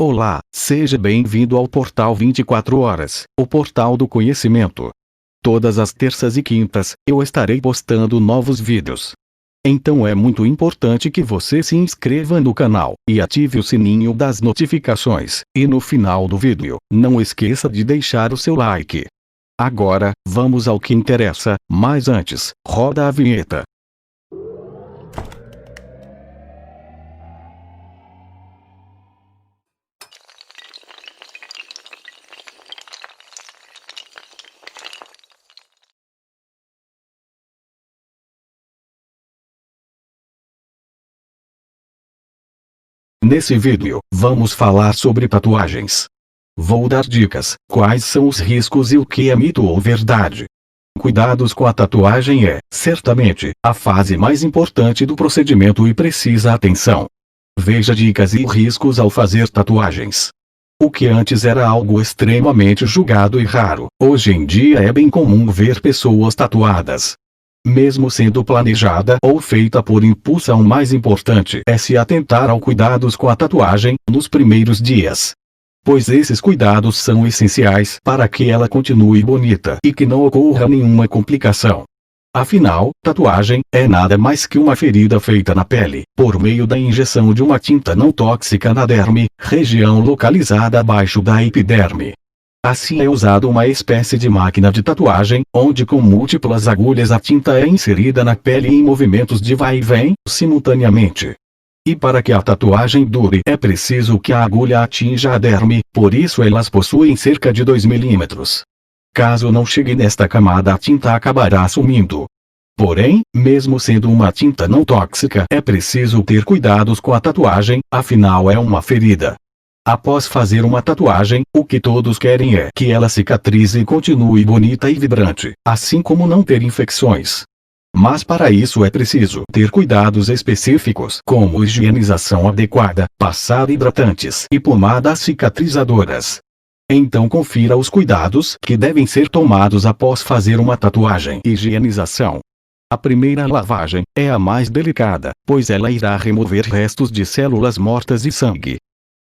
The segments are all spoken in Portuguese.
Olá, seja bem-vindo ao Portal 24 Horas, o portal do conhecimento. Todas as terças e quintas, eu estarei postando novos vídeos. Então é muito importante que você se inscreva no canal, e ative o sininho das notificações, e no final do vídeo, não esqueça de deixar o seu like. Agora, vamos ao que interessa, mas antes, roda a vinheta. Nesse vídeo, vamos falar sobre tatuagens. Vou dar dicas, quais são os riscos e o que é mito ou verdade. Cuidados com a tatuagem é, certamente, a fase mais importante do procedimento e precisa atenção. Veja dicas e riscos ao fazer tatuagens. O que antes era algo extremamente julgado e raro, hoje em dia é bem comum ver pessoas tatuadas. Mesmo sendo planejada ou feita por impulso, o mais importante é se atentar aos cuidados com a tatuagem nos primeiros dias. Pois esses cuidados são essenciais para que ela continue bonita e que não ocorra nenhuma complicação. Afinal, tatuagem é nada mais que uma ferida feita na pele, por meio da injeção de uma tinta não tóxica na derme, região localizada abaixo da epiderme. Assim é usada uma espécie de máquina de tatuagem, onde com múltiplas agulhas a tinta é inserida na pele em movimentos de vai e vem, simultaneamente. E para que a tatuagem dure é preciso que a agulha atinja a derme, por isso elas possuem cerca de 2 milímetros. Caso não chegue nesta camada, a tinta acabará sumindo. Porém, mesmo sendo uma tinta não tóxica, é preciso ter cuidados com a tatuagem, afinal é uma ferida. Após fazer uma tatuagem, o que todos querem é que ela cicatrize e continue bonita e vibrante, assim como não ter infecções. Mas para isso é preciso ter cuidados específicos, como higienização adequada, passar hidratantes e pomadas cicatrizadoras. Então confira os cuidados que devem ser tomados após fazer uma tatuagem. Higienização. A primeira lavagem é a mais delicada, pois ela irá remover restos de células mortas e sangue.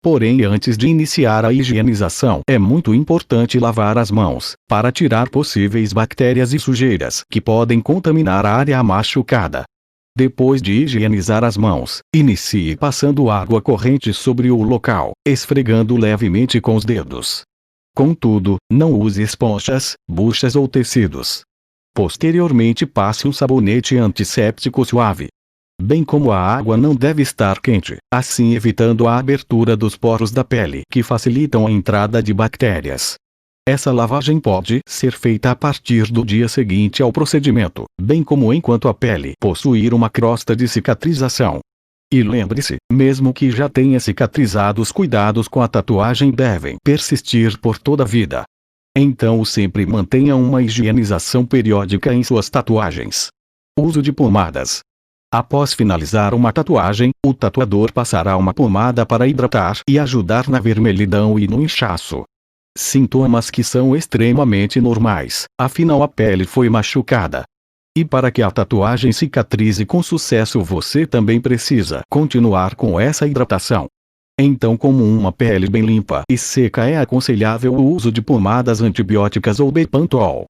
Porém, antes de iniciar a higienização, é muito importante lavar as mãos, para tirar possíveis bactérias e sujeiras que podem contaminar a área machucada. Depois de higienizar as mãos, inicie passando água corrente sobre o local, esfregando levemente com os dedos. Contudo, não use esponjas, buchas ou tecidos. Posteriormente, passe um sabonete antisséptico suave. Bem como a água não deve estar quente, assim evitando a abertura dos poros da pele que facilitam a entrada de bactérias. Essa lavagem pode ser feita a partir do dia seguinte ao procedimento, bem como enquanto a pele possuir uma crosta de cicatrização. E lembre-se, mesmo que já tenha cicatrizado, os cuidados com a tatuagem devem persistir por toda a vida. Então sempre mantenha uma higienização periódica em suas tatuagens. Uso de pomadas. Após finalizar uma tatuagem, o tatuador passará uma pomada para hidratar e ajudar na vermelhidão e no inchaço. Sintomas que são extremamente normais, afinal a pele foi machucada. E para que a tatuagem cicatrize com sucesso, você também precisa continuar com essa hidratação. Então, como uma pele bem limpa e seca, é aconselhável o uso de pomadas antibióticas ou Bepantol.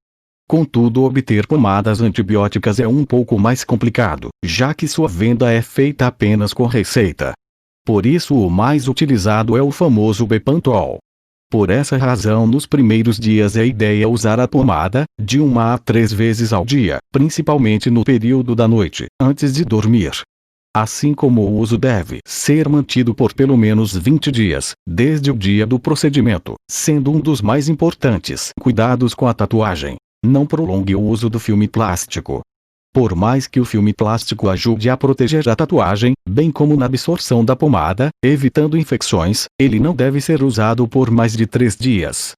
Contudo, obter pomadas antibióticas é um pouco mais complicado, já que sua venda é feita apenas com receita. Por isso o mais utilizado é o famoso Bepantol. Por essa razão, nos primeiros dias é ideia usar a pomada, de 1 a 3 vezes ao dia, principalmente no período da noite, antes de dormir. Assim como o uso deve ser mantido por pelo menos 20 dias, desde o dia do procedimento, sendo um dos mais importantes cuidados com a tatuagem. Não prolongue o uso do filme plástico. Por mais que o filme plástico ajude a proteger a tatuagem, bem como na absorção da pomada, evitando infecções, ele não deve ser usado por mais de 3 dias.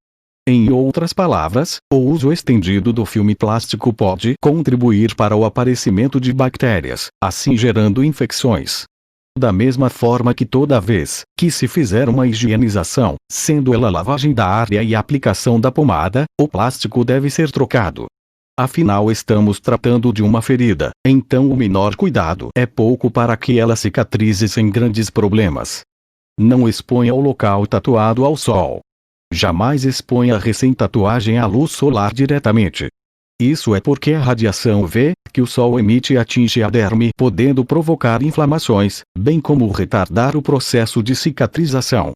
Em outras palavras, o uso estendido do filme plástico pode contribuir para o aparecimento de bactérias, assim gerando infecções. Da mesma forma que toda vez que se fizer uma higienização, sendo ela lavagem da área e aplicação da pomada, o plástico deve ser trocado. Afinal, estamos tratando de uma ferida, então o menor cuidado é pouco para que ela cicatrize sem grandes problemas. Não exponha o local tatuado ao sol. Jamais exponha a recém-tatuagem à luz solar diretamente. Isso é porque a radiação UV que o sol emite atinge a derme, podendo provocar inflamações, bem como retardar o processo de cicatrização.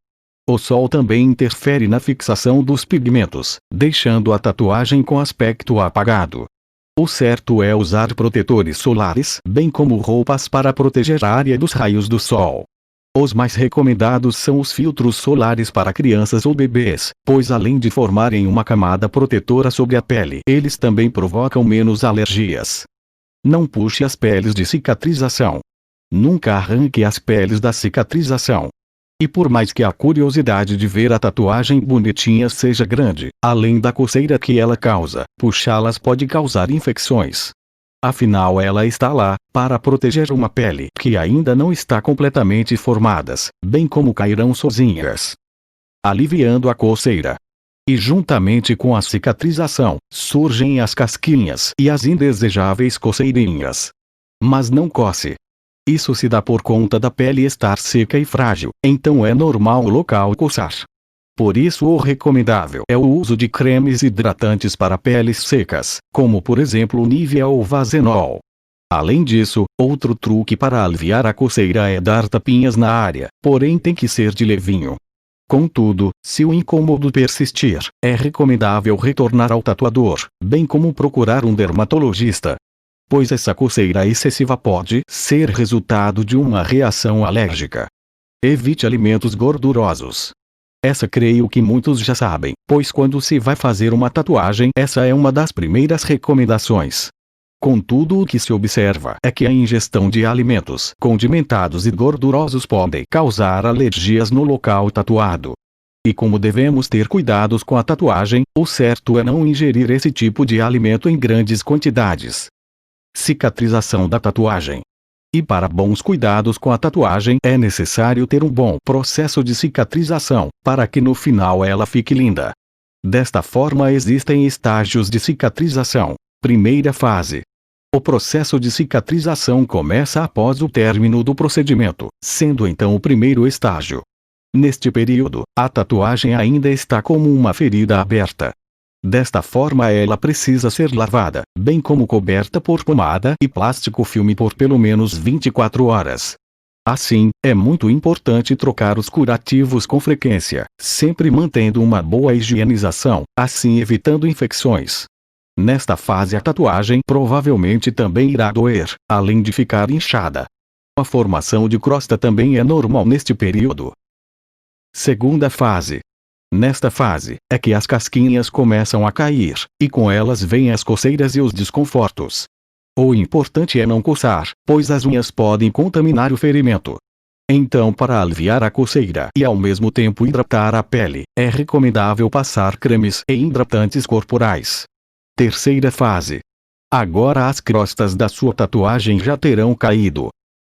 O sol também interfere na fixação dos pigmentos, deixando a tatuagem com aspecto apagado. O certo é usar protetores solares, bem como roupas para proteger a área dos raios do sol. Os mais recomendados são os filtros solares para crianças ou bebês, pois além de formarem uma camada protetora sobre a pele, eles também provocam menos alergias. Não puxe as peles de cicatrização. Nunca arranque as peles da cicatrização. E por mais que a curiosidade de ver a tatuagem bonitinha seja grande, além da coceira que ela causa, puxá-las pode causar infecções. Afinal, ela está lá, para proteger uma pele que ainda não está completamente formadas, bem como cairão sozinhas, aliviando a coceira. E juntamente com a cicatrização, surgem as casquinhas e as indesejáveis coceirinhas. Mas não coce. Isso se dá por conta da pele estar seca e frágil, então é normal o local coçar. Por isso o recomendável é o uso de cremes hidratantes para peles secas, como por exemplo o Nivea ou Vazenol. Além disso, outro truque para aliviar a coceira é dar tapinhas na área, porém tem que ser de levinho. Contudo, se o incômodo persistir, é recomendável retornar ao tatuador, bem como procurar um dermatologista. Pois essa coceira excessiva pode ser resultado de uma reação alérgica. Evite alimentos gordurosos. Essa creio que muitos já sabem, pois quando se vai fazer uma tatuagem, essa é uma das primeiras recomendações. Contudo, o que se observa é que a ingestão de alimentos condimentados e gordurosos podem causar alergias no local tatuado. E como devemos ter cuidados com a tatuagem, o certo é não ingerir esse tipo de alimento em grandes quantidades. Cicatrização da tatuagem. E para bons cuidados com a tatuagem é necessário ter um bom processo de cicatrização, para que no final ela fique linda. Desta forma existem estágios de cicatrização. Primeira fase. O processo de cicatrização começa após o término do procedimento, sendo então o primeiro estágio. Neste período, a tatuagem ainda está como uma ferida aberta. Desta forma ela precisa ser lavada, bem como coberta por pomada e plástico filme por pelo menos 24 horas. Assim, é muito importante trocar os curativos com frequência, sempre mantendo uma boa higienização, assim evitando infecções. Nesta fase a tatuagem provavelmente também irá doer, além de ficar inchada. A formação de crosta também é normal neste período. Segunda fase. Nesta fase, é que as casquinhas começam a cair, e com elas vêm as coceiras e os desconfortos. O importante é não coçar, pois as unhas podem contaminar o ferimento. Então, para aliviar a coceira e ao mesmo tempo hidratar a pele, é recomendável passar cremes e hidratantes corporais. Terceira fase. Agora as crostas da sua tatuagem já terão caído.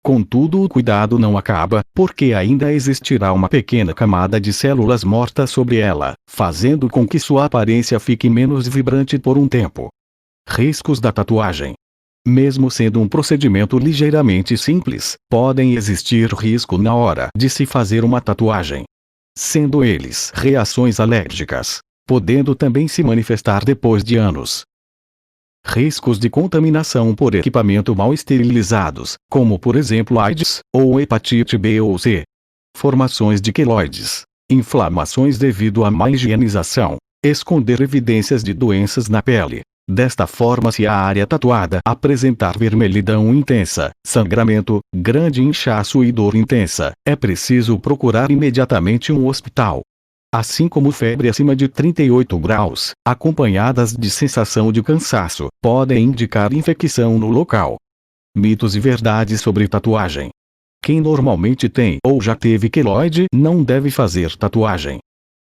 Contudo, o cuidado não acaba, porque ainda existirá uma pequena camada de células mortas sobre ela, fazendo com que sua aparência fique menos vibrante por um tempo. Riscos da tatuagem. Mesmo sendo um procedimento ligeiramente simples, podem existir risco na hora de se fazer uma tatuagem. Sendo eles reações alérgicas, podendo também se manifestar depois de anos. Riscos de contaminação por equipamento mal esterilizados, como por exemplo AIDS, ou hepatite B ou C. Formações de queloides. Inflamações devido à má higienização. Esconder evidências de doenças na pele. Desta forma, se a área tatuada apresentar vermelhidão intensa, sangramento, grande inchaço e dor intensa, é preciso procurar imediatamente um hospital. Assim como febre acima de 38 graus, acompanhadas de sensação de cansaço, podem indicar infecção no local. Mitos e verdades sobre tatuagem. Quem normalmente tem ou já teve queloide não deve fazer tatuagem.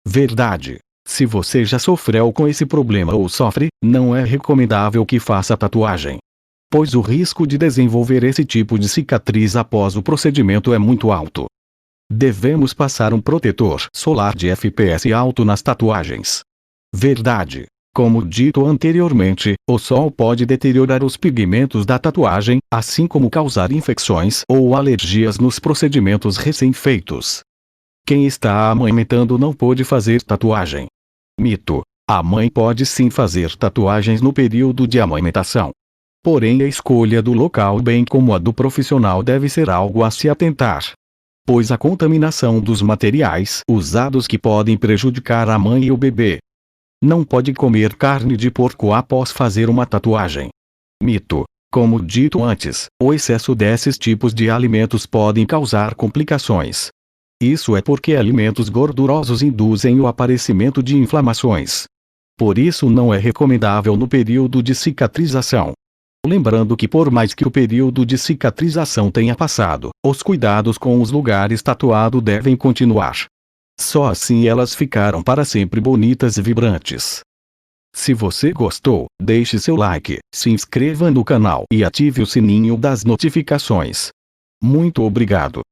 Verdade. Se você já sofreu com esse problema ou sofre, não é recomendável que faça tatuagem. Pois o risco de desenvolver esse tipo de cicatriz após o procedimento é muito alto. Devemos passar um protetor solar de FPS alto nas tatuagens. Verdade. Como dito anteriormente, o sol pode deteriorar os pigmentos da tatuagem, assim como causar infecções ou alergias nos procedimentos recém-feitos. Quem está amamentando não pode fazer tatuagem. Mito. A mãe pode sim fazer tatuagens no período de amamentação. Porém, a escolha do local bem como a do profissional deve ser algo a se atentar, pois a contaminação dos materiais usados que podem prejudicar a mãe e o bebê. Não pode comer carne de porco após fazer uma tatuagem. Mito. Como dito antes, o excesso desses tipos de alimentos podem causar complicações. Isso é porque alimentos gordurosos induzem o aparecimento de inflamações. Por isso não é recomendável no período de cicatrização. Lembrando que por mais que o período de cicatrização tenha passado, os cuidados com os lugares tatuados devem continuar. Só assim elas ficarão para sempre bonitas e vibrantes. Se você gostou, deixe seu like, se inscreva no canal e ative o sininho das notificações. Muito obrigado.